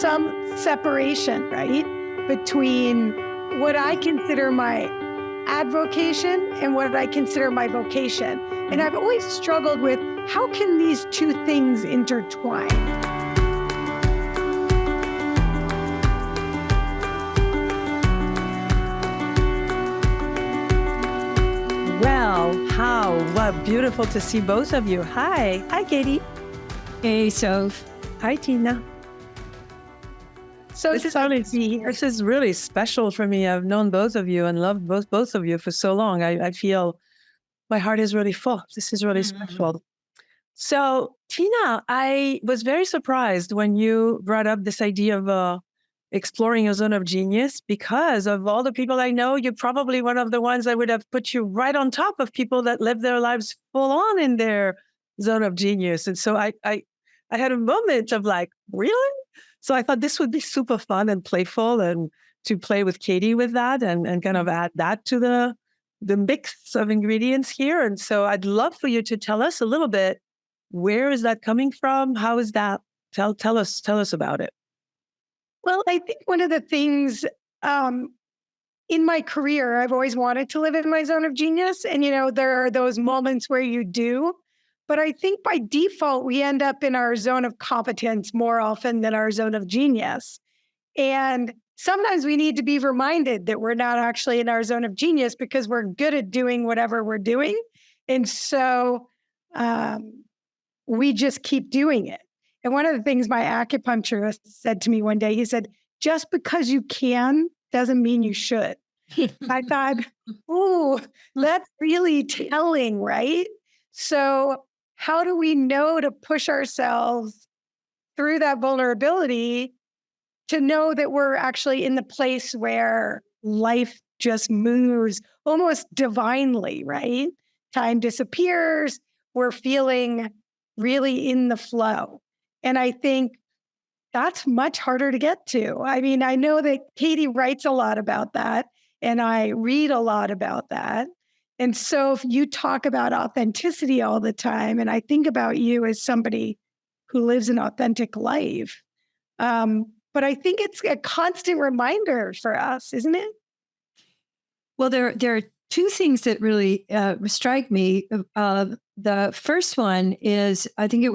some separation, right, between what I consider my advocation and what I consider my vocation. And I've always struggled with how can these two things intertwine? Well, beautiful to see both of you. Hi, Katie. Hey, Soph. Hi, Tina. So this is really special for me. I've known both of you and loved both of you for so long. I feel my heart is really full. This is really special. So, Tina, I was very surprised when you brought up this idea of exploring your zone of genius, because of all the people I know, you're probably one of the ones that would have put you right on top of people that live their lives full on in their zone of genius. And so I had a moment of like, really? So I thought this would be super fun and playful, and to play with Katie with that and kind of add that to the mix of ingredients here. And so I'd love for you to tell us a little bit, where is that coming from? How is that? Tell us about it. Well, I think one of the things in my career, I've always wanted to live in my zone of genius. And, there are those moments where you do. But I think by default, we end up in our zone of competence more often than our zone of genius. And sometimes we need to be reminded that we're not actually in our zone of genius because we're good at doing whatever we're doing. And so we just keep doing it. And one of the things my acupuncturist said to me one day, he said, just because you can doesn't mean you should. I thought, ooh, that's really telling, right? So how do we know to push ourselves through that vulnerability to know that we're actually in the place where life just moves almost divinely, right? Time disappears. We're feeling really in the flow. And I think that's much harder to get to. I mean, I know that Katie writes a lot about that, and I read a lot about that. And so if you talk about authenticity all the time, and I think about you as somebody who lives an authentic life, but I think it's a constant reminder for us, isn't it? Well, there are two things that really strike me. The first one is I would think it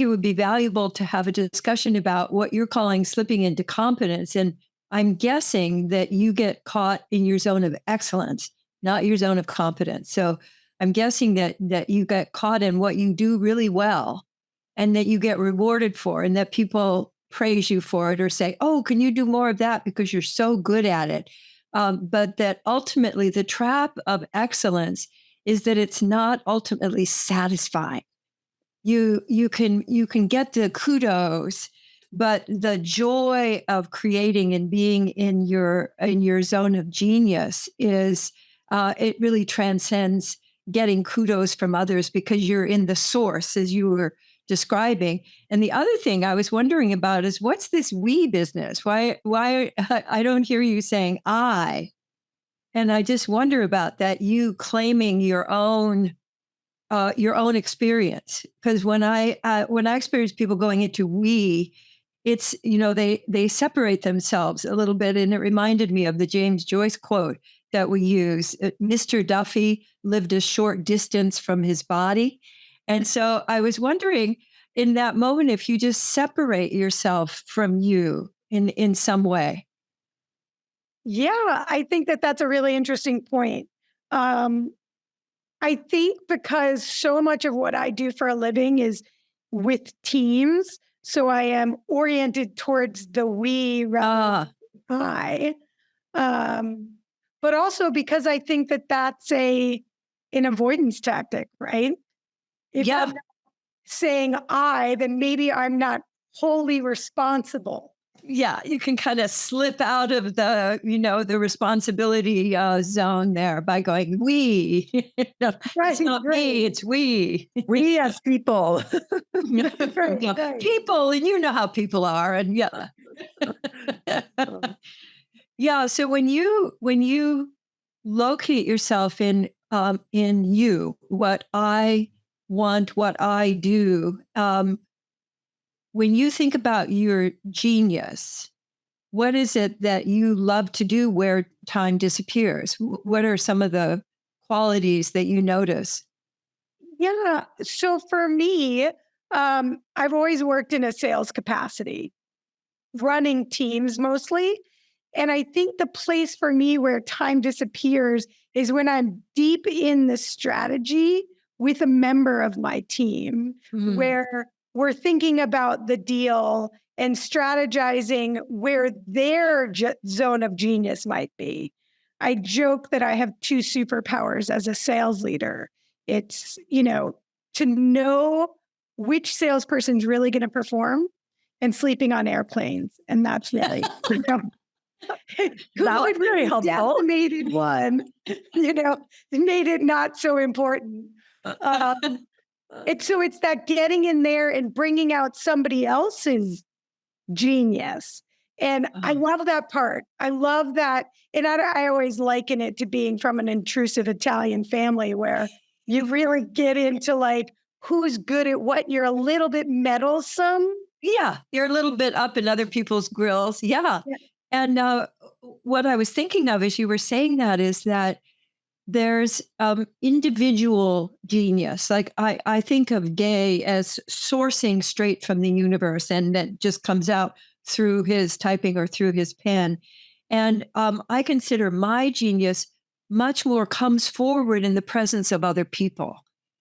would be valuable to have a discussion about what you're calling slipping into competence. And I'm guessing that you get caught in your zone of excellence, not your zone of competence. So I'm guessing that you get caught in what you do really well and that you get rewarded for, and that people praise you for it or say, oh, can you do more of that because you're so good at it? But that ultimately the trap of excellence is that it's not ultimately satisfying. You can get the kudos, but the joy of creating and being in your zone of genius is it really transcends getting kudos from others because you're in the source, as you were describing. And the other thing I was wondering about is, what's this we business? Why I don't hear you saying I, and I just wonder about that. You claiming your own experience, because when I experience people going into we, it's they separate themselves a little bit, and it reminded me of the James Joyce quote that we use: Mr. Duffy lived a short distance from his body. And so I was wondering in that moment if you just separate yourself from you in some way. Yeah, I think that that's a really interesting point. I think because so much of what I do for a living is with teams, so I am oriented towards the we rather than I. But also because I think that that's an avoidance tactic, right? If I'm not saying I, then maybe I'm not wholly responsible. Yeah, you can kind of slip out of the responsibility zone there by going, we. No, Right, it's not me, it's we. We as people. Right. People, and you know how people are. And yeah. Yeah. So when you locate yourself in you, what I want, what I do, when you think about your genius, what is it that you love to do where time disappears? What are some of the qualities that you notice? Yeah. So for me, I've always worked in a sales capacity, running teams mostly. And I think the place for me where time disappears is when I'm deep in the strategy with a member of my team, Mm. where we're thinking about the deal and strategizing where their zone of genius might be. I joke that I have two superpowers as a sales leader. It's, to know which salesperson's really going to perform and sleeping on airplanes. And that's really, who That was would very really helpful. decimated one, made it not so important. Um, it's that getting in there and bringing out somebody else's genius. And I Oh, love that part. I love that. And I always liken it to being from an intrusive Italian family where you really get into like who's good at what. You're a little bit meddlesome. yeah, you're a little bit up in other people's grills. Yeah. Yeah. And what I was thinking of as you were saying that is that there's individual genius. Like I think of Gay as sourcing straight from the universe, and that just comes out through his typing or through his pen. And I consider my genius much more comes forward in the presence of other people.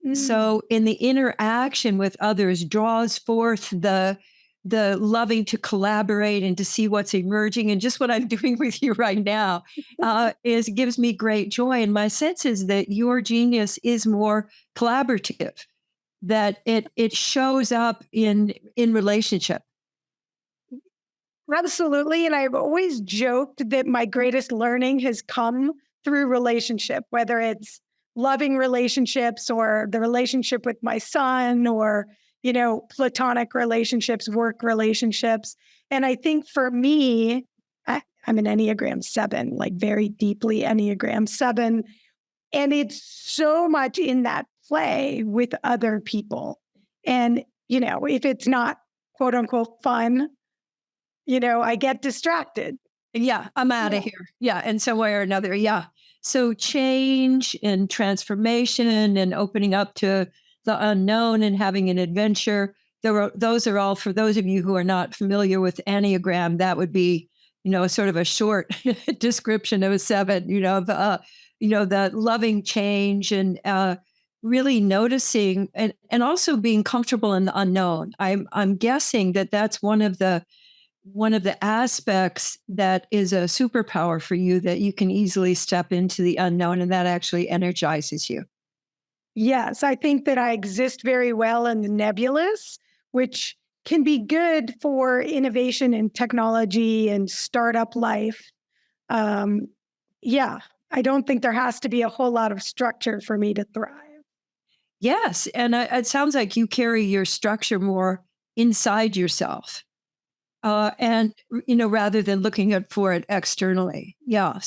Mm. So in the interaction with others draws forth the loving to collaborate and to see what's emerging. And just what I'm doing with you right now is gives me great joy. And my sense is that your genius is more collaborative, that it shows up in relationship. Absolutely. And I've always joked that my greatest learning has come through relationship, whether it's loving relationships or the relationship with my son or, platonic relationships, work relationships. And I think for me, I'm an Enneagram 7, like very deeply Enneagram 7. And it's so much in that play with other people. And, if it's not quote unquote fun, I get distracted. Yeah, I'm out of Yeah. here. Yeah, in some way or another. Yeah. So change and transformation and opening up to the unknown and having an adventure. Those are all for those of you who are not familiar with Enneagram. That would be, sort of a short description of a seven. The loving change and really noticing and also being comfortable in the unknown. I'm guessing that that's one of the aspects that is a superpower for you, that you can easily step into the unknown and that actually energizes you. Yes, I think that I exist very well in the nebulous, which can be good for innovation and technology and startup life. Um, yeah, I don't think there has to be a whole lot of structure for me to thrive. Yes. And it sounds like you carry your structure more inside yourself. Rather than looking for it externally. Yeah.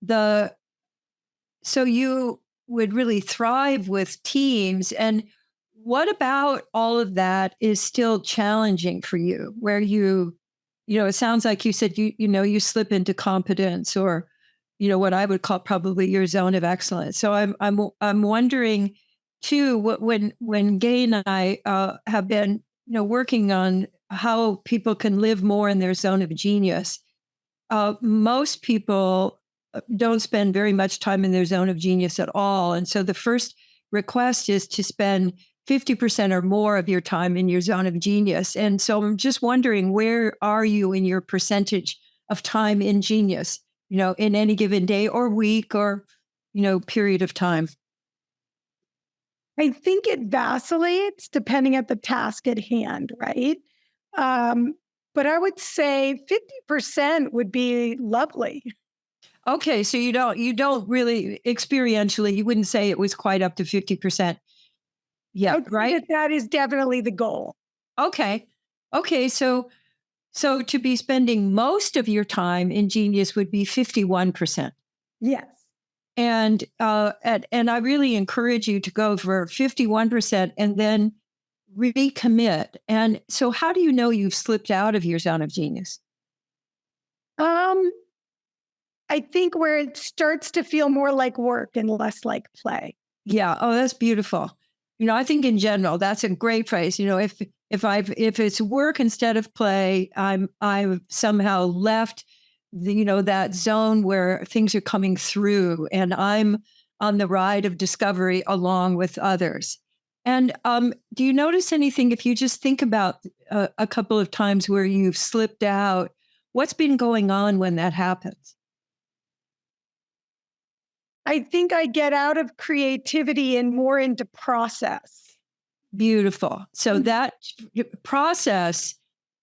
The so you would really thrive with teams. And what about all of that is still challenging for you, where it sounds like you said you slip into competence, or what I would call probably your zone of excellence. So I'm wondering too, when Gay and I have been working on how people can live more in their zone of genius. Most people don't spend very much time in their zone of genius at all. And so the first request is to spend 50% or more of your time in your zone of genius. And so I'm just wondering, where are you in your percentage of time in genius, in any given day or week or, period of time? I think it vacillates depending at the task at hand, right? Um, but I would say 50% would be lovely. Okay, so you don't really experientially, you wouldn't say it was quite up to 50% I yet, would say right? that is definitely the goal. Okay. Okay, so to be spending most of your time in Genius would be 51%. Yes. And I really encourage you to go for 51% and then recommit. And so how do you know you've slipped out of your zone of genius? Um, I think where it starts to feel more like work and less like play. Yeah. Oh, that's beautiful. I think in general, that's a great phrase. If it's work instead of play, I've somehow left that zone where things are coming through, and I'm on the ride of discovery along with others. And do you notice anything if you just think about a couple of times where you've slipped out? What's been going on when that happens? I think I get out of creativity and more into process. Beautiful. So that process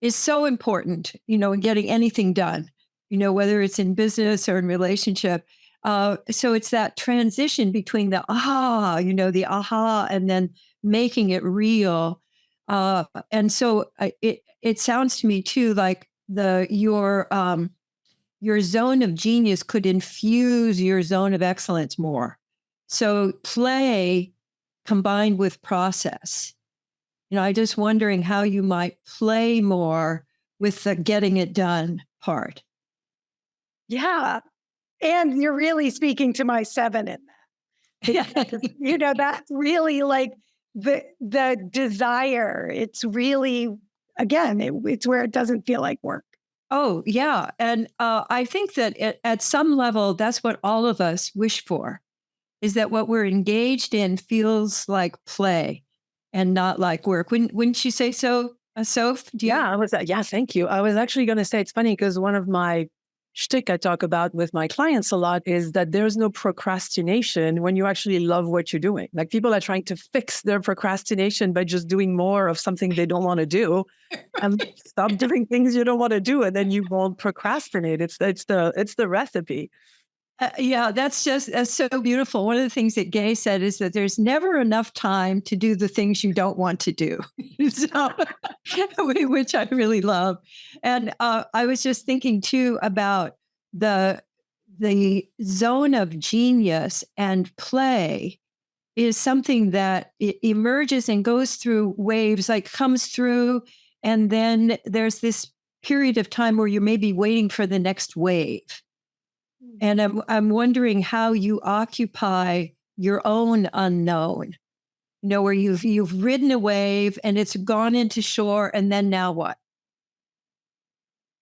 is so important, in getting anything done, whether it's in business or in relationship. So it's that transition between the aha, and then making it real. And so it sounds to me too like your zone of genius could infuse your zone of excellence more. So play combined with process. I just wondering how you might play more with the getting it done part. Yeah. And you're really speaking to my 7 in that. That's really like the desire. It's really, again, it's where it doesn't feel like work. Oh, yeah. And I think that at some level, that's what all of us wish for, is that what we're engaged in feels like play and not like work. Wouldn't you say so, Soph? Yeah, thank you. I was actually going to say it's funny because one of my shtick I talk about with my clients a lot is that there's no procrastination when you actually love what you're doing. Like people are trying to fix their procrastination by just doing more of something they don't want to do, and stop doing things you don't want to do, and then you won't procrastinate. It's the recipe. Yeah, that's so beautiful. One of the things that Gay said is that there's never enough time to do the things you don't want to do. So, which I really love. And I was just thinking too about the the zone of genius and play is something that emerges and goes through waves, like comes through, and then there's this period of time where you may be waiting for the next wave. And I'm wondering how you occupy your own unknown, where you've ridden a wave and it's gone into shore, and then now what?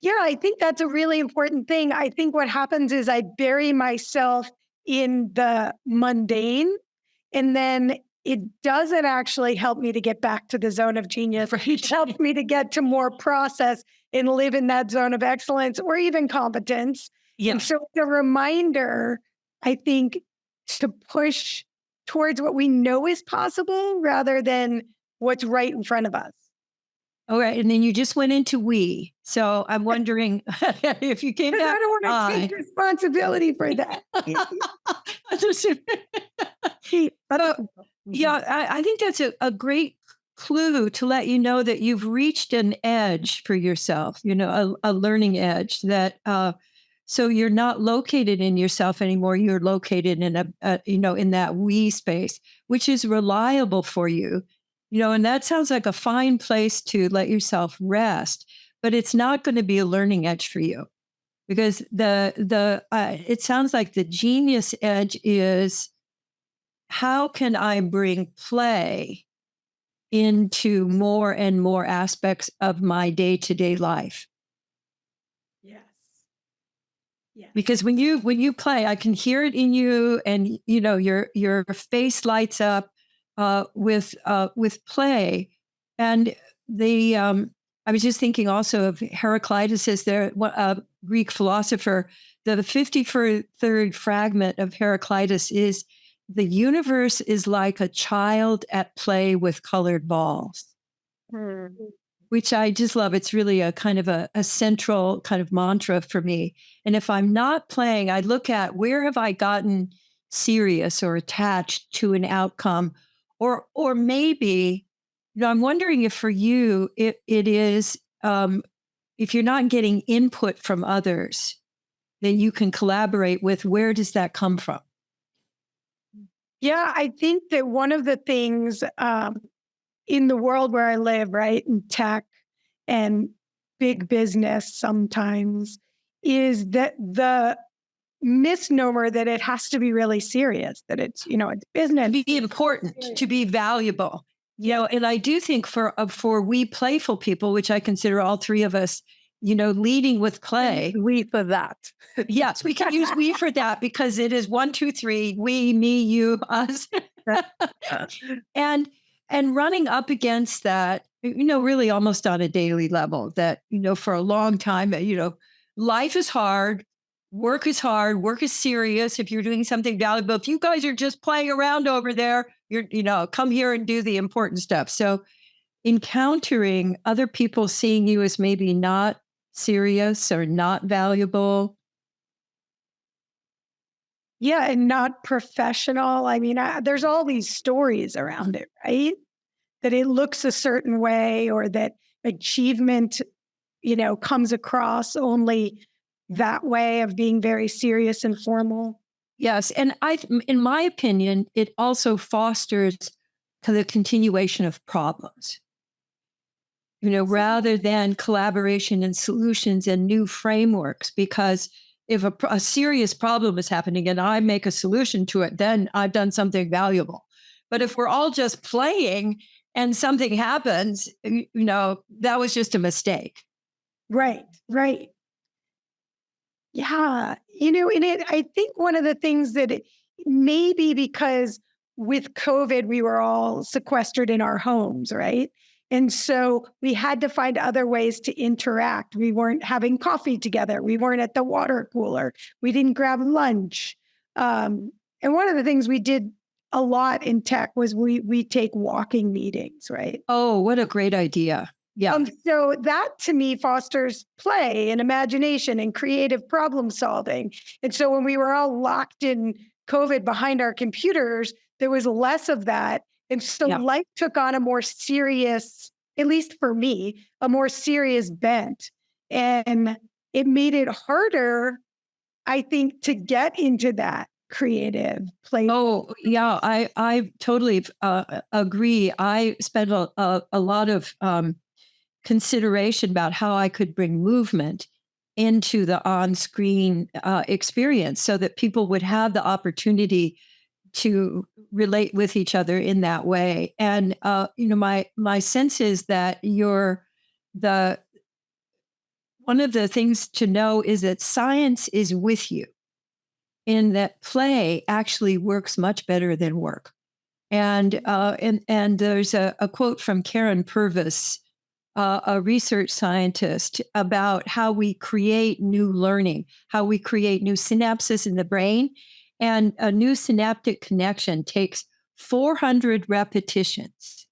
Yeah, I think that's a really important thing. I think what happens is I bury myself in the mundane, and then it doesn't actually help me to get back to the zone of genius. It helps me to get to more process and live in that zone of excellence or even competence. Yeah. And so the reminder, I think, to push towards what we know is possible rather than what's right in front of us. All right. And then you just went into we. So I'm wondering if you came Because back. I don't want to take responsibility for that. Yeah, I think that's a great clue to let you know that you've reached an edge for yourself, a learning edge that, so you're not located in yourself anymore. You're located in in that we space, which is reliable for you, and that sounds like a fine place to let yourself rest, but it's not going to be a learning edge for you because it sounds like the genius edge is how can I bring play into more and more aspects of my day-to-day life? Yes. Yes. Because when you play, I can hear it in you, and your face lights up with play. And the I was just thinking also of Heraclitus as their Greek philosopher. The 53rd fragment of Heraclitus is the universe is like a child at play with colored balls, Hmm. which I just love. It's really a kind of a central kind of mantra for me. And if I'm not playing, I look at where have I gotten serious or attached to an outcome, or maybe, I'm wondering if for you it is if you're not getting input from others, then you can collaborate with where does that come from? Yeah, I think that one of the things in the world where I live, right, in tech and big business sometimes, is that the misnomer that it has to be really serious, that it's, it's business. To be important, to be valuable. And I do think for we playful people, which I consider all three of us, leading with play. We for that. Yes, we can use we for that because it is 1, 2, 3, we, me, you, us. and and running up against that, really almost on a daily level that, for a long time, life is hard. Work is hard. Work is serious. If you're doing something valuable, if you guys are just playing around over there, come here and do the important stuff. So encountering other people seeing you as maybe not serious or not valuable. Yeah, and not professional. I mean, there's all these stories around it, right? That it looks a certain way or that achievement, comes across only that way of being very serious and formal. Yes. And in my opinion, it also fosters the continuation of problems, rather than collaboration and solutions and new frameworks. Because if a serious problem is happening and I make a solution to it, then I've done something valuable. But if we're all just playing and something happens, that was just a mistake. Right, right. Yeah. I think one of the things that maybe because with COVID, we were all sequestered in our homes, right? And so we had to find other ways to interact. We weren't having coffee together. We weren't at the water cooler. We didn't grab lunch. And one of the things we did a lot in tech was we take walking meetings, right? Oh, what a great idea. Yeah. So that to me fosters play and imagination and creative problem solving. And so when we were all locked in COVID behind our computers, there was less of that. And so life took on a more serious, at least for me, a more serious bent. And it made it harder, I think, to get into that creative play. Oh, yeah, I totally agree. I spent a lot of consideration about how I could bring movement into the on-screen experience so that people would have the opportunity to relate with each other in that way. And my sense is that the one of the things to know is that science is with you, in that play actually works much better than work. And there's a quote from Karen Purvis, a research scientist, about how we create new learning, how we create new synapses in the brain. And a new synaptic connection takes 400 repetitions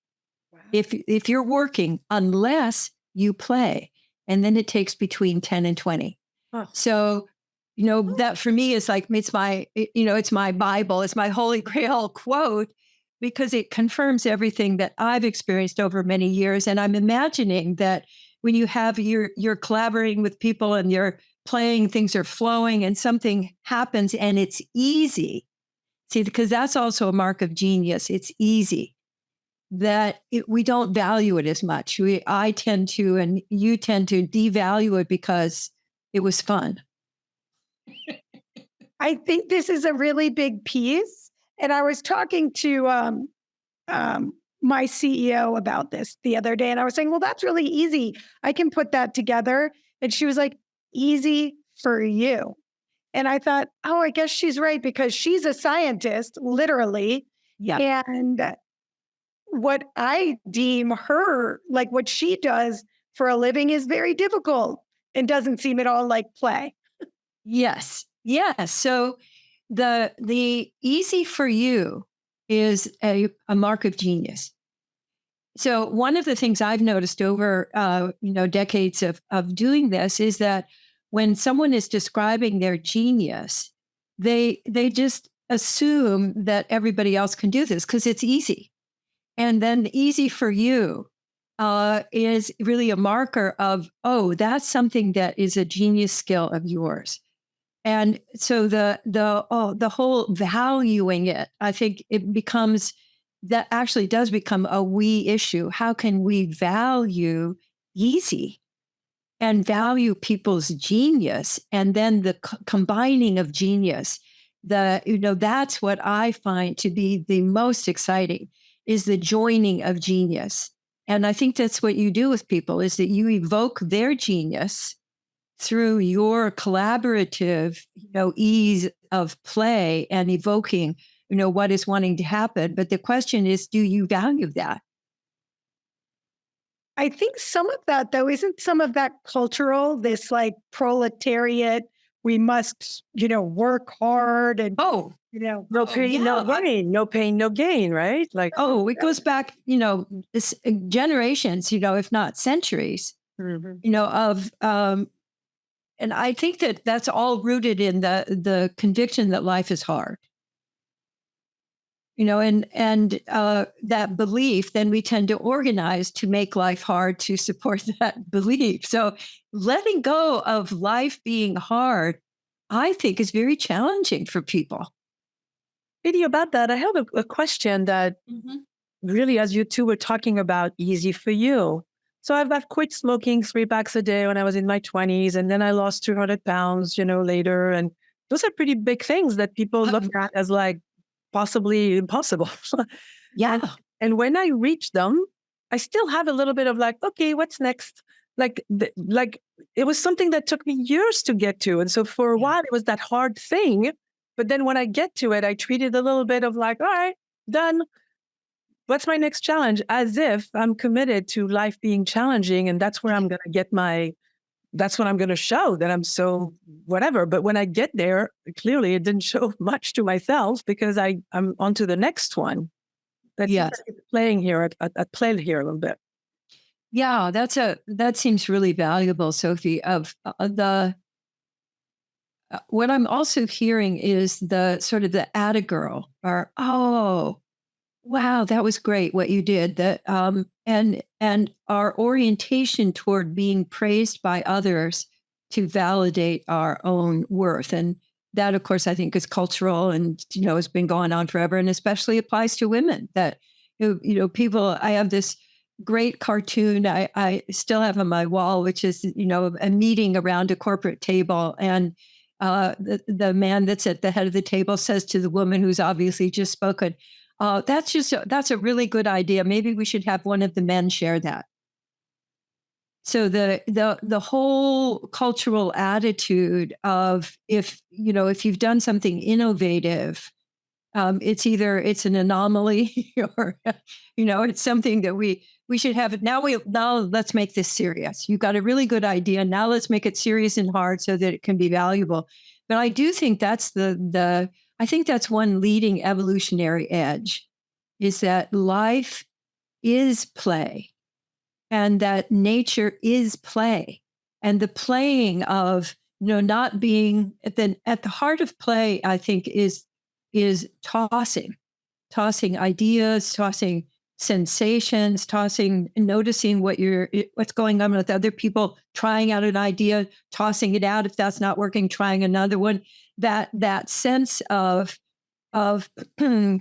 if you're working, unless you play. And then it takes between 10 and 20. Huh. So, that for me is like, it's my Bible, it's my Holy Grail quote, because it confirms everything that I've experienced over many years. And I'm imagining that when you're collaborating with people and you're playing, things are flowing and something happens and it's easy. See, because that's also a mark of genius. It's easy. That we don't value it as much. I tend to, and you tend to devalue it because it was fun. I think this is a really big piece. And I was talking to my CEO about this the other day, and I was saying, well, that's really easy. I can put that together. And she was like, easy for you. And I thought, oh, I guess she's right, because she's a scientist, literally. Yeah. And what I deem her, like what she does for a living, is very difficult and doesn't seem at all like play. Yes. Yes. So the easy for you is a mark of genius. So one of the things I've noticed over decades of doing this is that when someone is describing their genius, they just assume that everybody else can do this because it's easy. And then easy for you is really a marker of, oh, that's something that is a genius skill of yours. And so the whole valuing it, I think it becomes that actually does become a we issue. How can we value easy and value people's genius, and then the combining of genius? That's what I find to be the most exciting, is the joining of genius. And I think that's what you do with people, is that you evoke their genius through your collaborative, ease of play and evoking, what is wanting to happen. But the question is, do you value that? I think some of that, though, isn't some of that cultural, this like proletariat, we must, work hard and, Oh, No pain, no gain. No pain, no gain, right? Like, oh, it goes back, generations, if not centuries, mhm. of, and I think that that's all rooted in the conviction that life is hard. And that belief, then we tend to organize to make life hard to support that belief. So letting go of life being hard, I think, is very challenging for people. Katie, about that, I have a question that really, as you two were talking about, easy for you. So I've quit smoking 3 packs a day when I was in my 20s, and then I lost 200 pounds, later. And those are pretty big things that people look at as like possibly impossible. Yeah. And when I reach them, I still have a little bit of like, okay, what's next? Like it was something that took me years to get to. And so for a while, it was that hard thing. But then when I get to it, I treat it a little bit of like, all right, done. What's my next challenge? As if I'm committed to life being challenging. And that's where I'm going to get that's what I'm going to show, that I'm so whatever. But when I get there, clearly it didn't show much to myself, because I'm on to the next one. That's Yes. playing here at play here a little bit. Yeah, that seems really valuable, Sophie. Of the What I'm also hearing is the sort of the atta girl, or, oh, wow, that was great what you did. That and our orientation toward being praised by others to validate our own worth. And that, of course, I think is cultural, and has been going on forever, and especially applies to women. That people. I have this great cartoon I still have on my wall, which is a meeting around a corporate table, and the man that's at the head of the table says to the woman who's obviously just spoken, that's a really good idea. Maybe we should have one of the men share that. So the whole cultural attitude of, if you've done something innovative, it's an anomaly, or it's something that we should have it. Now let's make this serious. You've got a really good idea. Now let's make it serious and hard so that it can be valuable. But I do think that's I think that's one leading evolutionary edge, is that life is play, and that nature is play. And the playing of, not being at the heart of play, I think, is tossing ideas, tossing sensations, noticing what's going on with other people, trying out an idea, tossing it out. If that's not working, trying another one. That sense of letting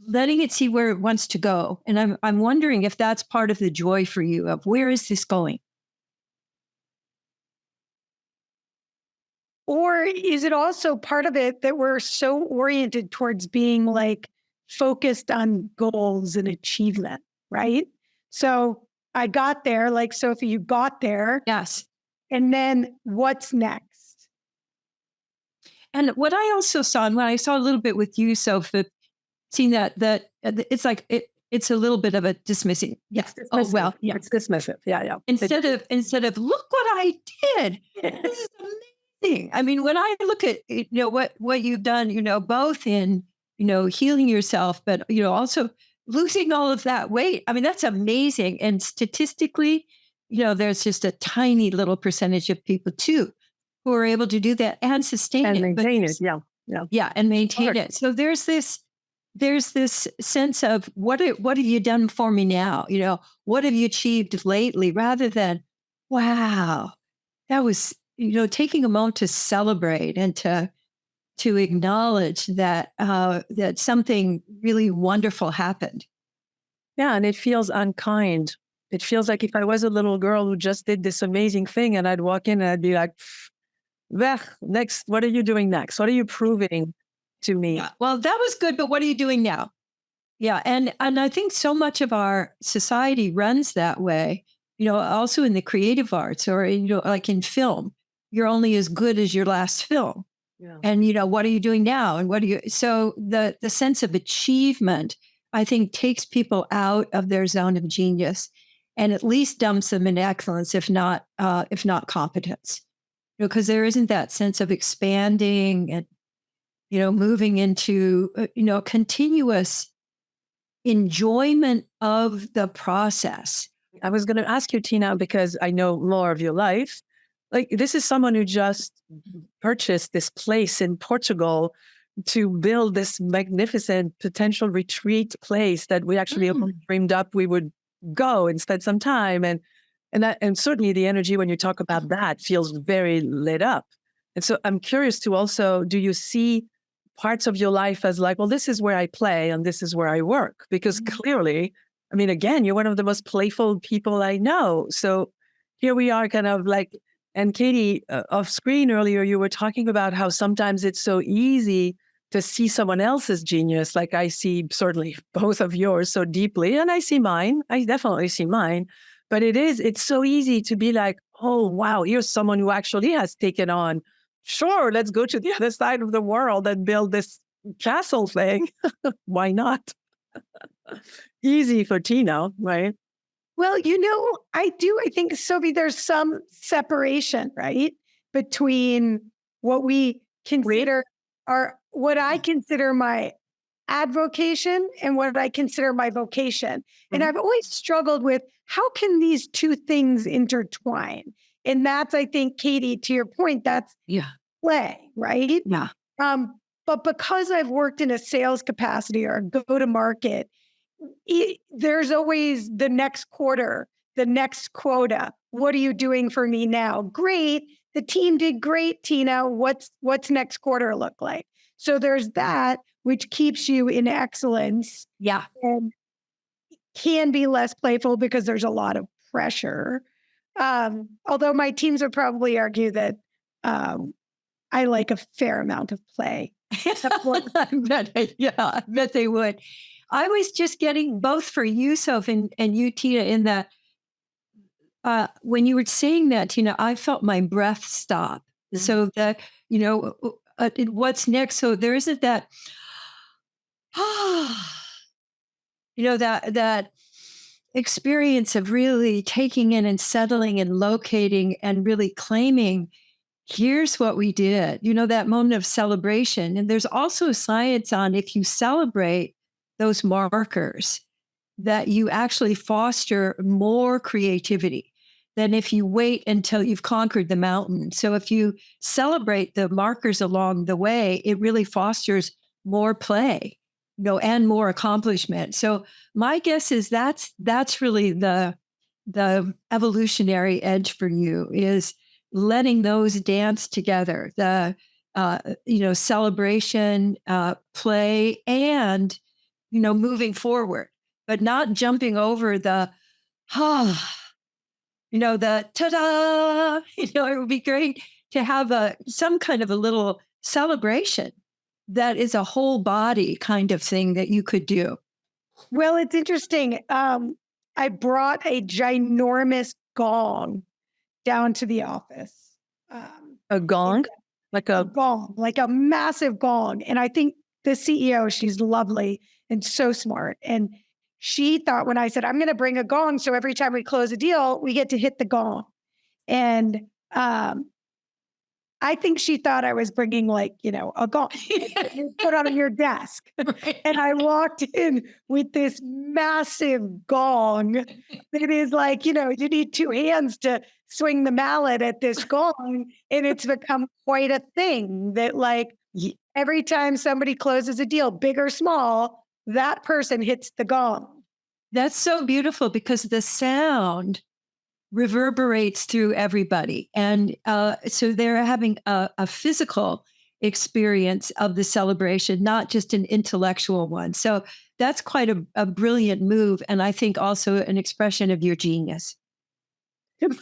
it see where it wants to go. And I'm wondering if that's part of the joy for you, of where is this going? Or is it also part of it that we're so oriented towards being like focused on goals and achievement, right? So I got there, like Sophie, you got there. Yes. And then what's next? And what I also saw, and what I saw a little bit with you, Sophie, seeing that it's like it's a little bit of a dismissing. Yes. Oh, well, yeah, it's dismissive. Yeah. Instead of look what I did. This is amazing. I mean, when I look at what you've done, both in healing yourself, but also losing all of that weight. I mean, that's amazing. And statistically, there's just a tiny little percentage of people too who are able to do that and sustain and it. maintain it. Yeah, and maintain it. So there's this sense of what have you done for me now? What have you achieved lately? Rather than, wow, that was taking a moment to celebrate and to acknowledge that that something really wonderful happened. Yeah, and it feels unkind. It feels like if I was a little girl who just did this amazing thing and I'd walk in and I'd be like, "Blech, next, what are you doing next? What are you proving to me?" Yeah. Well, that was good, but what are you doing now? Yeah, and I think so much of our society runs that way. Also in the creative arts, or like in film, you're only as good as your last film. Yeah. And what are you doing now? And what are you? So the sense of achievement, I think, takes people out of their zone of genius, and at least dumps them in excellence, if not competence. Because there isn't that sense of expanding and moving into continuous enjoyment of the process. I was going to ask you, Tina, because I know more of your life. Like, this is someone who just purchased this place in Portugal to build this magnificent potential retreat place that we actually Mm. dreamed up we would go and spend some time. And certainly the energy when you talk about that feels very lit up. And so I'm curious to also, do you see parts of your life as like, well, this is where I play and this is where I work? Because clearly, I mean, again, you're one of the most playful people I know. So here we are kind of like, and Katie, off screen earlier, you were talking about how sometimes it's so easy to see someone else's genius. Like I see certainly both of yours so deeply, and I see mine. I definitely see mine. But it's so easy to be like, oh, wow, here's someone who actually has taken on, sure, let's go to the other side of the world and build this castle thing. Why not? Easy for Tina, right? Well, I do. I think, Sophie, there's some separation, right? Between what we consider what I consider my advocation and what I consider my vocation. And Mhm. I've always struggled with how can these two things intertwine? And that's, I think, Katie, to your point, that's Yeah. play, right? Yeah. But because I've worked in a sales capacity or go to market, there's always the next quarter, the next quota. What are you doing for me now? Great. The team did great, Tina. What's next quarter look like? So there's that, which keeps you in excellence Yeah. and can be less playful because there's a lot of pressure. Although my teams would probably argue that I like a fair amount of play. I bet they would. I was just getting both for you, Soph, and you, Tina, in that when you were saying that, Tina, I felt my breath stop. Mhm. So that, what's next? So there isn't that, that experience of really taking in and settling and locating and really claiming, here's what we did, that moment of celebration. And there's also science on if you celebrate those markers, that you actually foster more creativity than if you wait until you've conquered the mountain. So if you celebrate the markers along the way, it really fosters more play, and more accomplishment. So my guess is that's really the evolutionary edge for you, is letting those dance together, the celebration, play, and moving forward, but not jumping over the the ta-da. It would be great to have some kind of a little celebration that is a whole body kind of thing that you could do. Well, it's interesting. I brought a ginormous gong down to the office. A gong, like A a gong, like a massive gong. And I think the CEO, she's lovely and so smart. And she thought when I said, I'm going to bring a gong. So every time we close a deal, we get to hit the gong. And I think she thought I was bringing a gong you put on your desk. Right. And I walked in with this massive gong that is like, you need two hands to swing the mallet at this gong. And it's become quite a thing that every time somebody closes a deal, big or small, that person hits the gong. That's so beautiful because the sound reverberates through everybody. And so they're having a physical experience of the celebration, not just an intellectual one. So that's quite a brilliant move. And I think also an expression of your genius.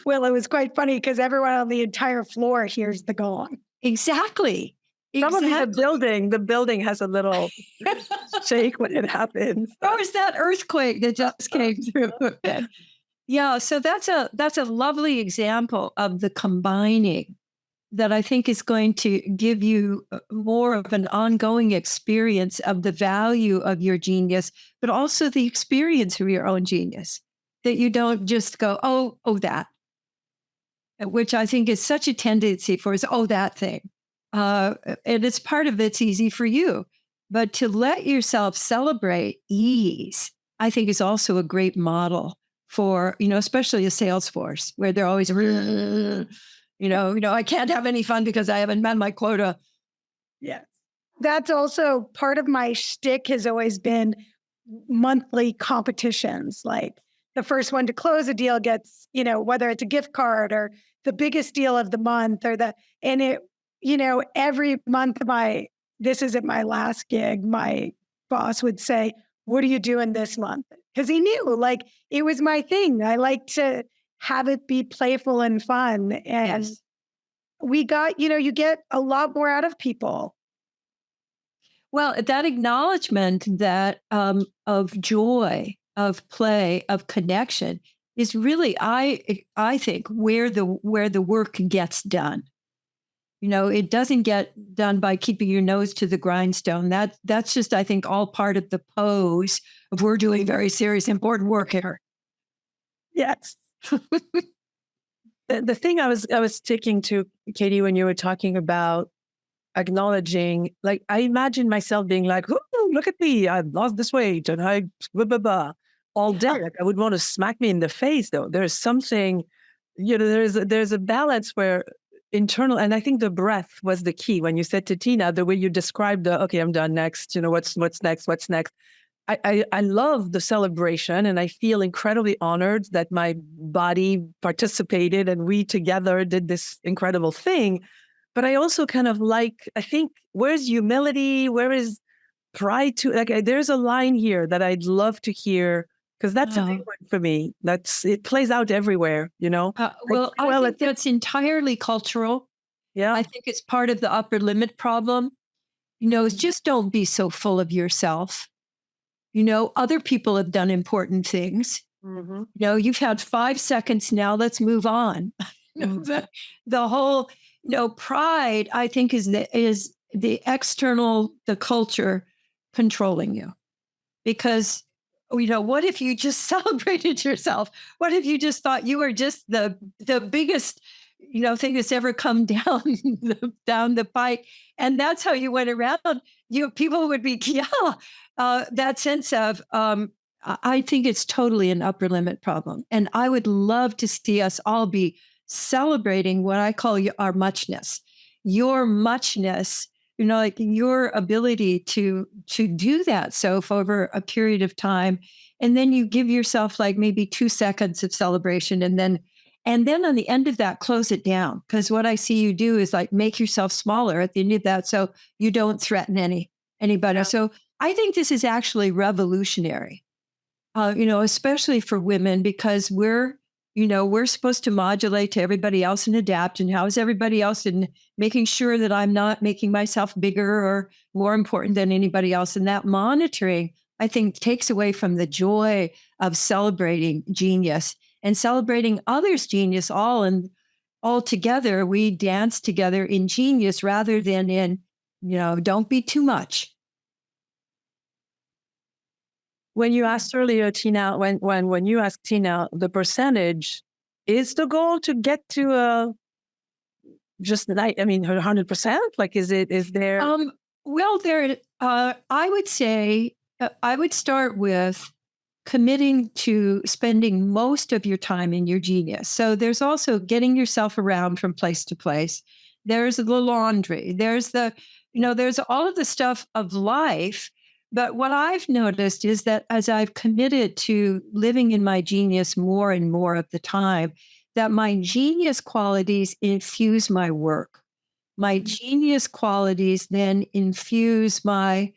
Well, it was quite funny because everyone on the entire floor hears the gong. Exactly. Probably Exactly. the building has a little shake when it happens. Or is that earthquake that just came through? Yeah, so that's a lovely example of the combining that I think is going to give you more of an ongoing experience of the value of your genius, but also the experience of your own genius. That you don't just go, oh, that, which I think is such a tendency for is, oh, that thing. And it's part of it's easy for you. But to let yourself celebrate ease, I think is also a great model for, especially a sales force where they're always, I can't have any fun because I haven't met my quota. Yes. That's also part of my shtick has always been monthly competitions. Like the first one to close a deal gets, whether it's a gift card or the biggest deal of the month and it, every month this isn't my last gig, my boss would say, what are you doing this month? Because he knew like it was my thing. I like to have it be playful and fun. And Yes. we got, you get a lot more out of people. Well, that acknowledgement that of joy, of play, of connection is really, I think, where the work gets done. It doesn't get done by keeping your nose to the grindstone. That's just, I think, all part of the pose of we're doing very serious, important work here. Yes. The thing I was sticking to, Katie, when you were talking about acknowledging, like I imagine myself being like, oh, look at me, I lost this weight and I blah, blah, blah, all day. Like I would want to smack me in the face though. There's something, there's a balance where internal, and I think the breath was the key when you said to Tina, the way you described okay, I'm done next, what's next. I love the celebration and I feel incredibly honored that my body participated and we together did this incredible thing. But I also kind of I think, where's humility? Where is pride to, there's a line here that I'd love to hear because that's a big one for me. It plays out everywhere, Well, I think that's entirely cultural. Yeah. I think it's part of the upper limit problem. Just don't be so full of yourself. Other people have done important things. Mm-hmm. You've had 5 seconds now. Let's move on. The whole, pride, I think, is the external, the culture controlling you. Because, what if you just celebrated yourself? What if you just thought you were just the biggest, thing that's ever come down down the pike? And that's how you went around. People would be, that sense of, I think it's totally an upper limit problem. And I would love to see us all be celebrating what I call our muchness, your muchness, like your ability to do that. So for over a period of time, and then you give yourself like maybe 2 seconds of celebration, and then on the end of that, close it down. Because what I see you do is like make yourself smaller at the end of that, so you don't threaten anybody. Yeah. So I think this is actually revolutionary, especially for women, because we're supposed to modulate to everybody else and adapt. And how is everybody else in making sure that I'm not making myself bigger or more important than anybody else? And that monitoring, I think, takes away from the joy of celebrating genius and celebrating others' genius all together. We dance together in genius rather than in, don't be too much. When you asked earlier, Tina, when you asked Tina, the percentage, is the goal to get to just 100%? Like, is there? Well, I would say I would start with committing to spending most of your time in your genius. So there's also getting yourself around from place to place. There's the laundry. There's there's all of the stuff of life. But what I've noticed is that as I've committed to living in my genius more and more of the time, that my genius qualities infuse my work. My genius qualities then infuse my,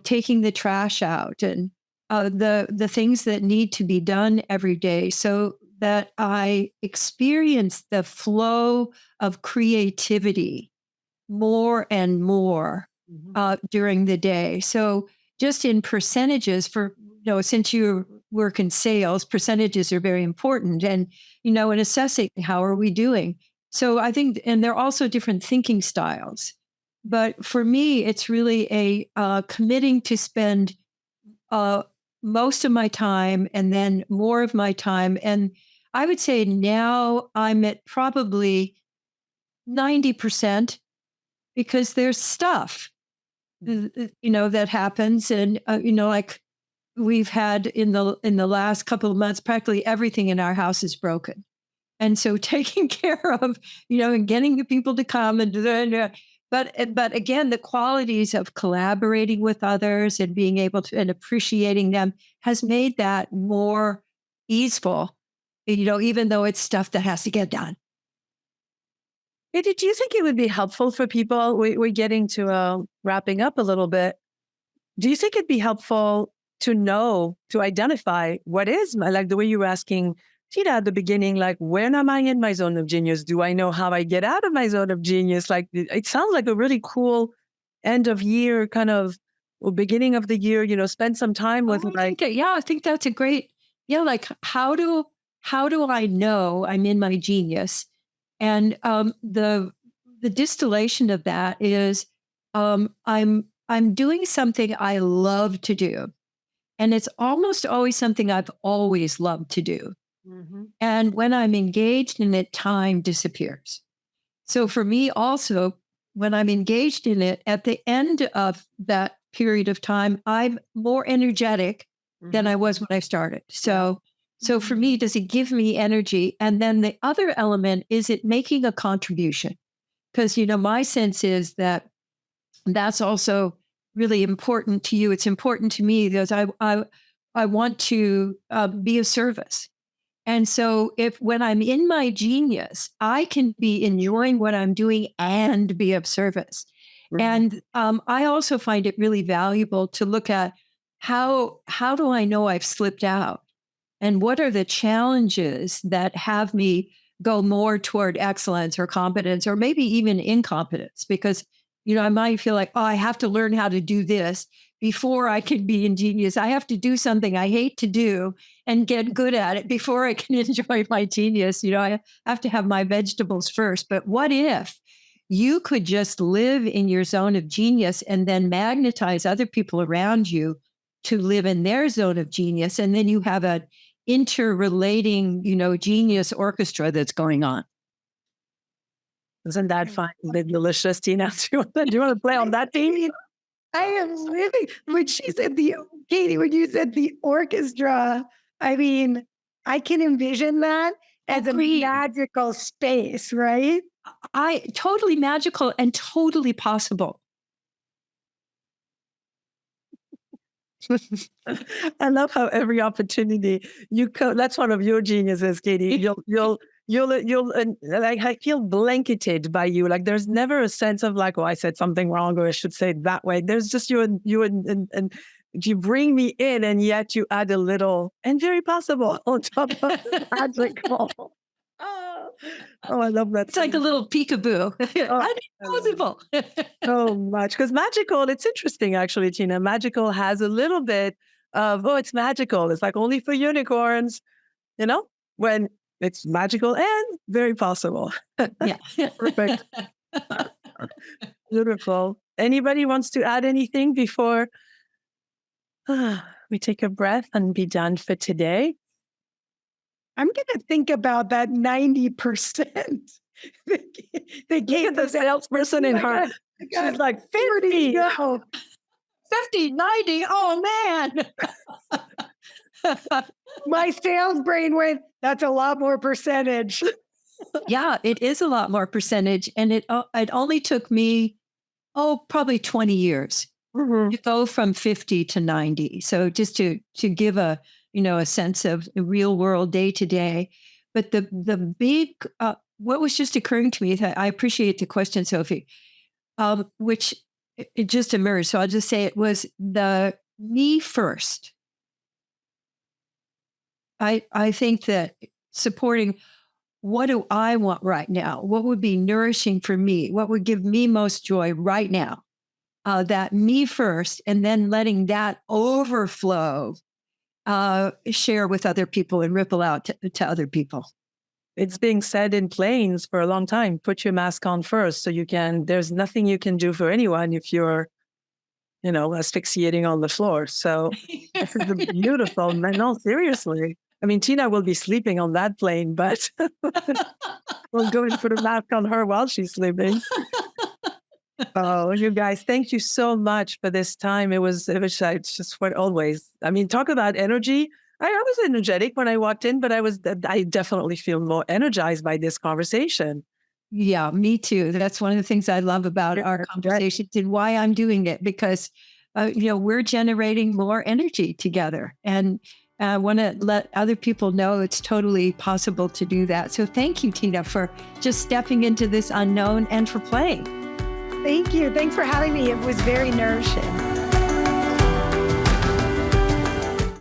taking the trash out and the things that need to be done every day, so that I experience the flow of creativity more and more during the day. So just in percentages for, since you work in sales, percentages are very important. And, in assessing how are we doing. So I think, and there are also different thinking styles. But for me, it's really a committing to spend uh, most of my time and then more of my time. And I would say now I'm at probably 90% because there's stuff, that happens. And, like we've had in the last couple of months, practically everything in our house is broken. And so taking care of, and getting the people to come and but again, the qualities of collaborating with others and being able to and appreciating them has made that more easeful, even though it's stuff that has to get done. Hey, did you think it would be helpful for people? We're getting to wrapping up a little bit. Do you think it'd be helpful to know, to identify what is like the way you were asking Tina at the beginning, like, when am I in my zone of genius? Do I know how I get out of my zone of genius? Like, it sounds like a really cool end of year kind of, or beginning of the year, spend some time with I think that's a great, like how do I know I'm in my genius? And the distillation of that is I'm doing something I love to do. And it's almost always something I've always loved to do. Mhm. And when I'm engaged in it, time disappears. So for me, also, when I'm engaged in it, at the end of that period of time, I'm more energetic than I was when I started. So for me, does it give me energy? And then the other element is it making a contribution? Because my sense is that that's also really important to you. It's important to me because I want to be of service. And so if when I'm in my genius, I can be enjoying what I'm doing and be of service. And I also find it really valuable to look at how do I know I've slipped out? And what are the challenges that have me go more toward excellence or competence or maybe even incompetence? Because, I might feel like, oh, I have to learn how to do this before I can be ingenious. I have to do something I hate to do and get good at it before I can enjoy my genius. I have to have my vegetables first. But what if you could just live in your zone of genius and then magnetize other people around you to live in their zone of genius? And then you have an interrelating, genius orchestra that's going on. Isn't that fun? Delicious, Tina? Do you want to play on that theme? I am living when she said Katie, when you said the orchestra, I mean, I can envision that as a Agreed. magical space, right? I totally magical and totally possible. I love how every opportunity that's one of your geniuses, Katie. Like, I feel blanketed by you. Like, there's never a sense of like, oh, I said something wrong, or I should say it that way. There's just and you bring me in, and yet you add a little and very possible on top of magical. Oh, I love that. It's like a little peekaboo. Oh, Impossible. so much, because magical, it's interesting actually, Tina. Magical has a little bit of, oh, it's magical. It's like only for unicorns, when it's magical and very possible. Yeah. Perfect. Beautiful. Anybody wants to add anything before we take a breath and be done for today? I'm going to think about that 90%. They gave The salesperson in her. She's like 50. Go. 50, 90. Oh, man. My sales brain went, that's a lot more percentage. Yeah, it is a lot more percentage. And it only took me, probably 20 years to go from 50 to 90. So just to give a sense of the real world day to day. But the big what was just occurring to me, I appreciate the question, Sophie, which it just emerged. So I'll just say it was the me first. I think that supporting what do I want right now? What would be nourishing for me? What would give me most joy right now? That me first, and then letting that overflow, share with other people and ripple out to other people. It's being said in planes for a long time, put your mask on first so you can, there's nothing you can do for anyone if you're, asphyxiating on the floor. So this is beautiful. No, seriously. I mean, Tina will be sleeping on that plane, but we'll go and put a mask on her while she's sleeping. Oh, you guys, thank you so much for this time. It's just what always, I mean, talk about energy. I was energetic when I walked in, but I definitely feel more energized by this conversation. Yeah, me too. That's one of the things I love about our conversations and why I'm doing it, because, we're generating more energy together. And I want to let other people know it's totally possible to do that. So thank you, Tina, for just stepping into this unknown and for playing. Thank you. Thanks for having me. It was very nourishing.